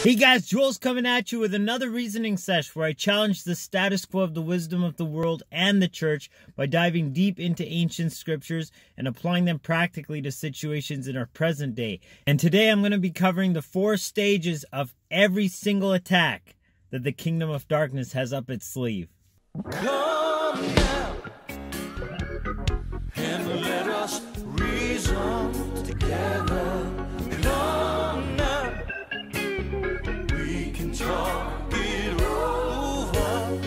Hey guys, Joel's coming at you with another reasoning sesh where I challenge the status quo of the wisdom of the world and the church by diving deep into ancient scriptures and applying them practically to situations in our present day. And today I'm going to be covering the 4 stages of every single attack that the kingdom of darkness has up its sleeve. Come now and let us reason together. Come now, we can talk it over.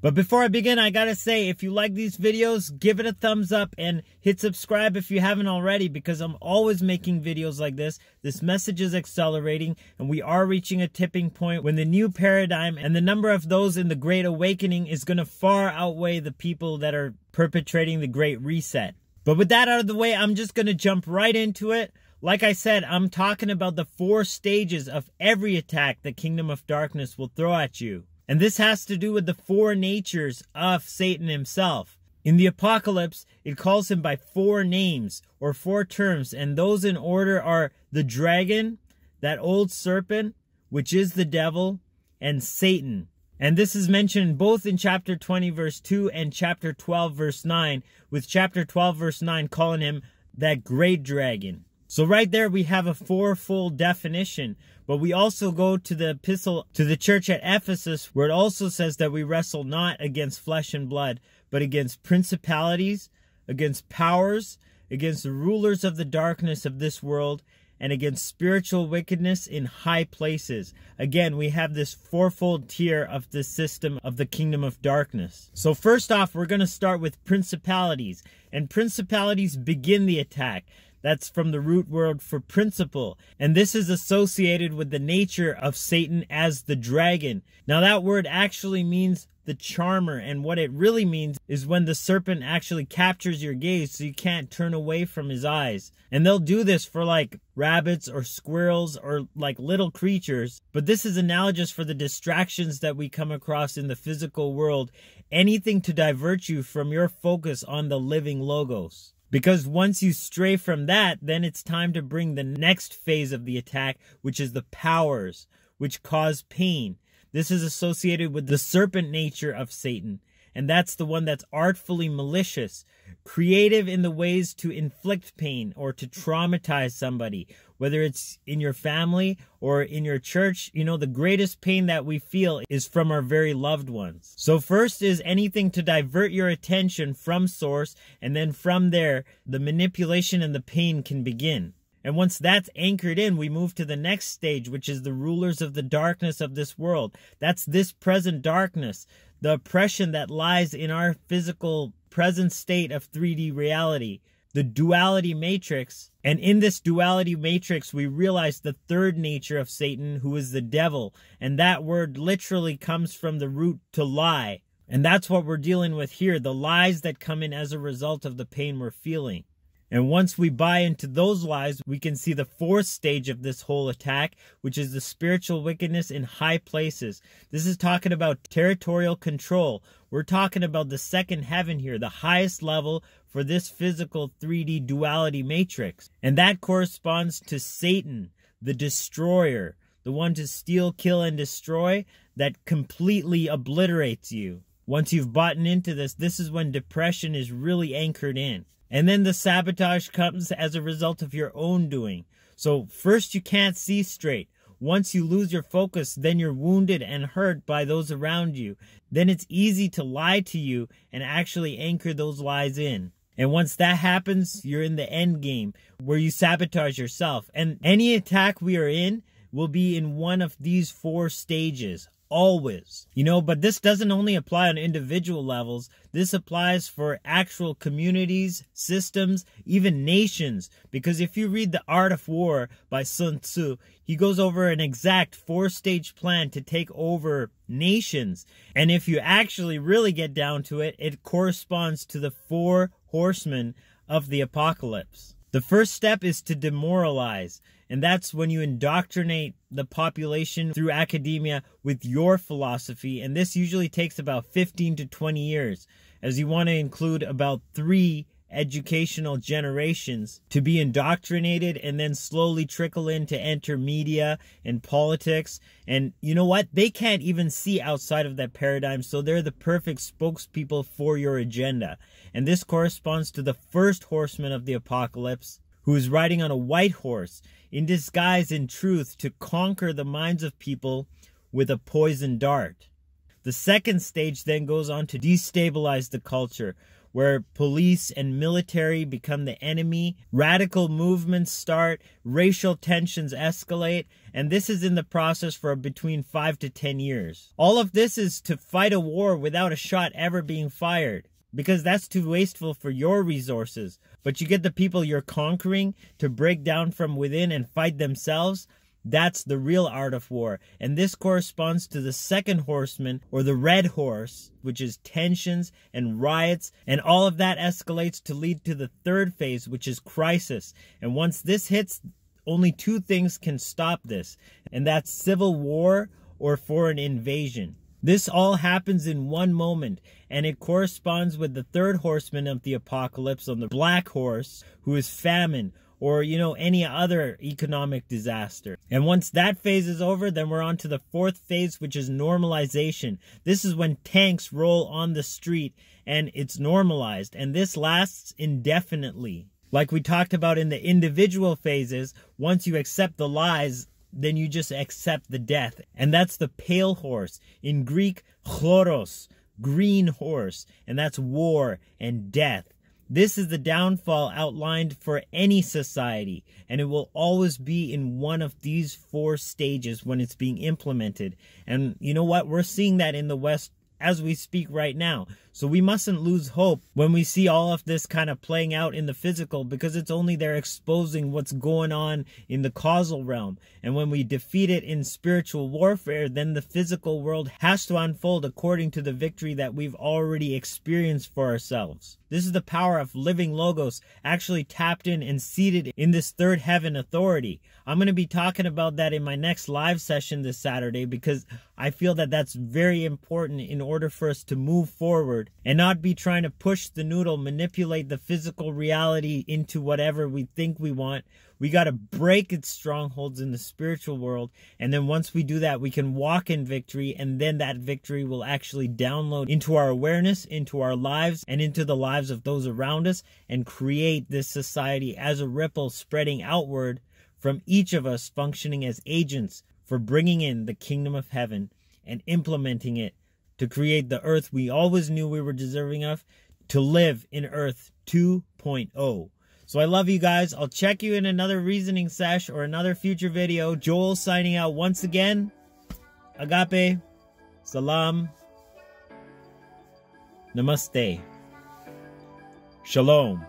But before I begin, I gotta say, if you like these videos, give it a thumbs up and hit subscribe if you haven't already, because I'm always making videos like this. This message is accelerating, and we are reaching a tipping point when the new paradigm and the number of those in the Great Awakening is gonna far outweigh the people that are perpetrating the Great Reset. But with that out of the way, I'm just gonna jump right into it. Like I said, I'm talking about the 4 stages of every attack the kingdom of darkness will throw at you. And this has to do with the 4 natures of Satan himself. In the Apocalypse, it calls him by 4 names or 4 terms, and those in order are the dragon, that old serpent, which is the devil, and Satan. And this is mentioned both in chapter 20 verse 2 and chapter 12 verse 9, with chapter 12 verse 9 calling him that great dragon. So right there we have a 4-fold definition, but we also go to the epistle to the church at Ephesus, where it also says that we wrestle not against flesh and blood, but against principalities, against powers, against the rulers of the darkness of this world, and against spiritual wickedness in high places. Again, we have this 4-fold tier of the system of the kingdom of darkness. So first off, we're going to start with principalities, and principalities begin the attack. That's from the root word for principle. And this is associated with the nature of Satan as the dragon. Now that word actually means the charmer. And what it really means is when the serpent actually captures your gaze so you can't turn away from his eyes. And they'll do this for like rabbits or squirrels or like little creatures. But this is analogous for the distractions that we come across in the physical world. Anything to divert you from your focus on the living logos. Because once you stray from that, then it's time to bring the next phase of the attack, which is the powers, which cause pain. This is associated with the serpent nature of Satan, and that's the one that's artfully malicious, creative in the ways to inflict pain or to traumatize somebody, whether it's in your family or in your church. You know, the greatest pain that we feel is from our very loved ones. So first is anything to divert your attention from source, and then from there, the manipulation and the pain can begin. And once that's anchored in, we move to the next stage, which is the rulers of the darkness of this world. That's this present darkness, the oppression that lies in our physical present state of 3D reality, the duality matrix. And in this duality matrix, we realize the 3rd nature of Satan, who is the devil. And that word literally comes from the root to lie. And that's what we're dealing with here, the lies that come in as a result of the pain we're feeling. And once we buy into those lies, we can see the 4th stage of this whole attack, which is the spiritual wickedness in high places. This is talking about territorial control. We're talking about the 2nd heaven here, the highest level for this physical 3D duality matrix. And that corresponds to Satan, the destroyer, the one to steal, kill, and destroy, that completely obliterates you. Once you've bought into this, this is when depression is really anchored in. And then the sabotage comes as a result of your own doing. So first you can't see straight. Once you lose your focus, then you're wounded and hurt by those around you. Then it's easy to lie to you and actually anchor those lies in. And once that happens, you're in the end game where you sabotage yourself. And any attack we are in will be in one of these 4 stages. Always. You know, but this doesn't only apply on individual levels. This applies for actual communities, systems, even nations. Because if you read The Art of War by Sun Tzu, he goes over an exact 4-stage plan to take over nations. And if you actually really get down to it, it corresponds to the 4 horsemen of the apocalypse. The first step is to demoralize. And that's when you indoctrinate the population through academia with your philosophy. And this usually takes about 15 to 20 years, as you want to include about 3 educational generations to be indoctrinated and then slowly trickle in to enter media and politics. And you know what? They can't even see outside of that paradigm, so they're the perfect spokespeople for your agenda. And this corresponds to the first horseman of the apocalypse, who is riding on a white horse in disguise in truth to conquer the minds of people with a poison dart. The second stage then goes on to destabilize the culture, where police and military become the enemy, radical movements start, racial tensions escalate, and this is in the process for between 5 to 10 years. All of this is to fight a war without a shot ever being fired, because that's too wasteful for your resources. But you get the people you're conquering to break down from within and fight themselves. That's the real art of war. And this corresponds to the second horseman, or the red horse, which is tensions and riots. And all of that escalates to lead to the third phase, which is crisis. And once this hits, only two things can stop this. And that's civil war or foreign invasion. This all happens in one moment, and it corresponds with the third horseman of the apocalypse on the black horse, who is famine, or, any other economic disaster. And once that phase is over, then we're on to the fourth phase, which is normalization. This is when tanks roll on the street, and it's normalized, and this lasts indefinitely. Like we talked about in the individual phases, once you accept the lies, then you just accept the death. And that's the pale horse. In Greek, chloros, green horse. And that's war and death. This is the downfall outlined for any society. And it will always be in one of these four stages when it's being implemented. And you know what? We're seeing that in the West as we speak right now. So we mustn't lose hope when we see all of this kind of playing out in the physical, because it's only there exposing what's going on in the causal realm. And when we defeat it in spiritual warfare, then the physical world has to unfold according to the victory that we've already experienced for ourselves. This is the power of living Logos actually tapped in and seated in this third heaven authority. I'm going to be talking about that in my next live session this Saturday, because I feel that that's very important in order for us to move forward and not be trying to push the noodle, manipulate the physical reality into whatever we think we want. We got to break its strongholds in the spiritual world. And then once we do that, we can walk in victory. And then that victory will actually download into our awareness, into our lives, and into the lives of those around us, and create this society as a ripple spreading outward from each of us, functioning as agents for bringing in the kingdom of heaven and implementing it to create the earth we always knew we were deserving of, to live in Earth 2.0. So I love you guys. I'll check you in another reasoning sesh or another future video. Joel signing out once again. Agape. Salaam. Namaste. Shalom.